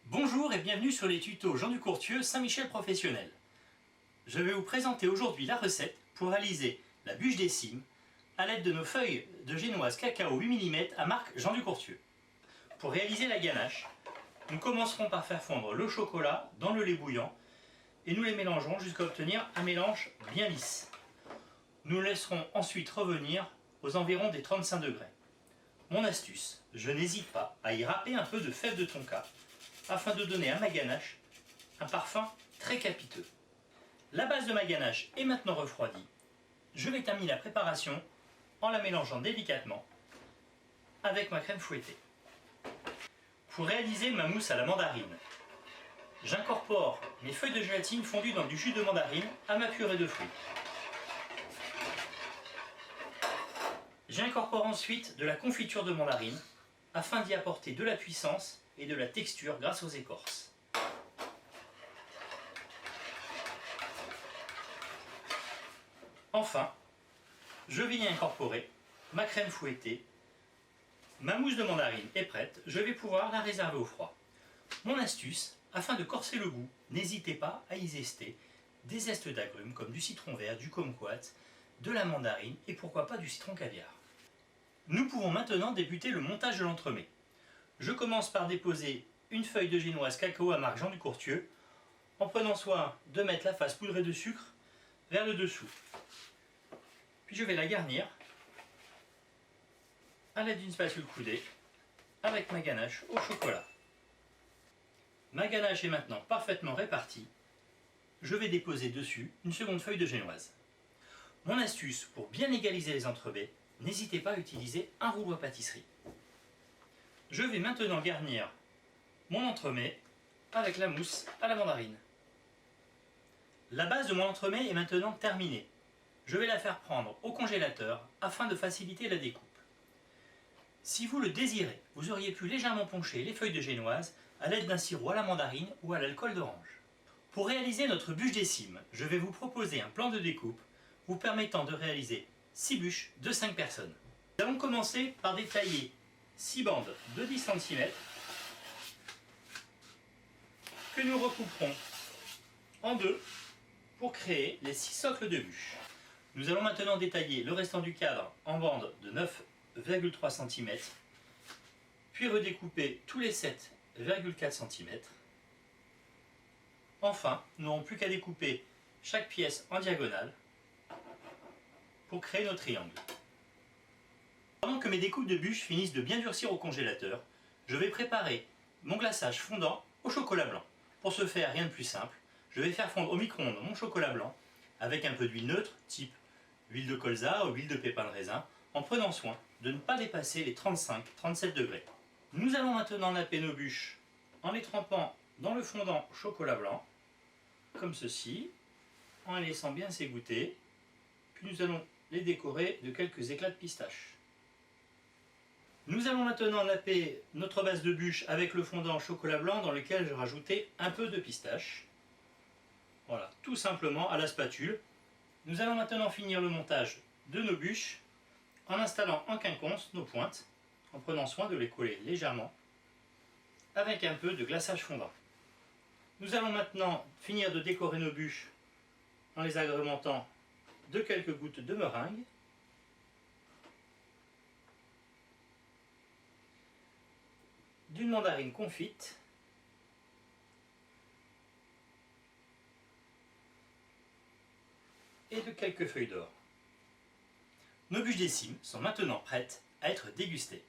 Bonjour et bienvenue sur les tutos Jean Ducourtieu Saint-Michel Professionnel. Je vais vous présenter aujourd'hui la recette pour réaliser la bûche des cimes à l'aide de nos feuilles de génoise cacao 8 mm à marque Jean Ducourtieu. Pour réaliser la ganache, nous commencerons par faire fondre le chocolat dans le lait bouillant et nous les mélangerons jusqu'à obtenir un mélange bien lisse. Nous laisserons ensuite revenir aux environs des 35 degrés. Mon astuce, je n'hésite pas à y râper un peu de fève de tonka afin de donner à ma ganache un parfum très capiteux. La base de ma ganache est maintenant refroidie. Je vais terminer la préparation en la mélangeant délicatement avec ma crème fouettée. Pour réaliser ma mousse à la mandarine, j'incorpore mes feuilles de gélatine fondues dans du jus de mandarine à ma purée de fruits. J'incorpore ensuite de la confiture de mandarine afin d'y apporter de la puissance et de la texture grâce aux écorces. Enfin, je vais y incorporer ma crème fouettée. Ma mousse de mandarine est prête, je vais pouvoir la réserver au froid. Mon astuce, afin de corser le goût, n'hésitez pas à y zester des zestes d'agrumes comme du citron vert, du kumquat, de la mandarine et pourquoi pas du citron caviar. Nous pouvons maintenant débuter le montage de l'entremets. Je commence par déposer une feuille de génoise cacao à marque Jean Ducourtieu en prenant soin de mettre la face poudrée de sucre vers le dessous. Puis je vais la garnir à l'aide d'une spatule coudée avec ma ganache au chocolat. Ma ganache est maintenant parfaitement répartie. Je vais déposer dessus une seconde feuille de génoise. Mon astuce pour bien égaliser les entremets, n'hésitez pas à utiliser un rouleau à pâtisserie. Je vais maintenant garnir mon entremets avec la mousse à la mandarine. La base de mon entremets est maintenant terminée. Je vais la faire prendre au congélateur afin de faciliter la découpe. Si vous le désirez, vous auriez pu légèrement poncher les feuilles de génoise à l'aide d'un sirop à la mandarine ou à l'alcool d'orange. Pour réaliser notre bûche des cimes, je vais vous proposer un plan de découpe vous permettant de réaliser 6 bûches de 5 personnes. Nous allons commencer par détailler 6 bandes de 10 cm que nous recouperons en deux pour créer les 6 socles de bûches. Nous allons maintenant détailler le restant du cadre en bandes de 9,3 cm, puis redécouper tous les 7,4 cm. Enfin, nous n'aurons plus qu'à découper chaque pièce en diagonale pour créer nos triangles. Pendant que mes découpes de bûches finissent de bien durcir au congélateur, je vais préparer mon glaçage fondant au chocolat blanc. Pour ce faire, rien de plus simple, je vais faire fondre au micro-ondes mon chocolat blanc avec un peu d'huile neutre, type huile de colza ou huile de pépins de raisin, en prenant soin de ne pas dépasser les 35-37 degrés. Nous allons maintenant napper nos bûches en les trempant dans le fondant chocolat blanc, comme ceci, en les laissant bien s'égoutter, puis nous allons les décorer de quelques éclats de pistache. Nous allons maintenant napper notre base de bûche avec le fondant chocolat blanc dans lequel je vais rajouter un peu de pistache. Voilà, tout simplement à la spatule. Nous allons maintenant finir le montage de nos bûches en installant en quinconce nos pointes, en prenant soin de les coller légèrement avec un peu de glaçage fondant. Nous allons maintenant finir de décorer nos bûches en les agrémentant de quelques gouttes de meringue, d'une mandarine confite et de quelques feuilles d'or. Nos bûches des cimes sont maintenant prêtes à être dégustées.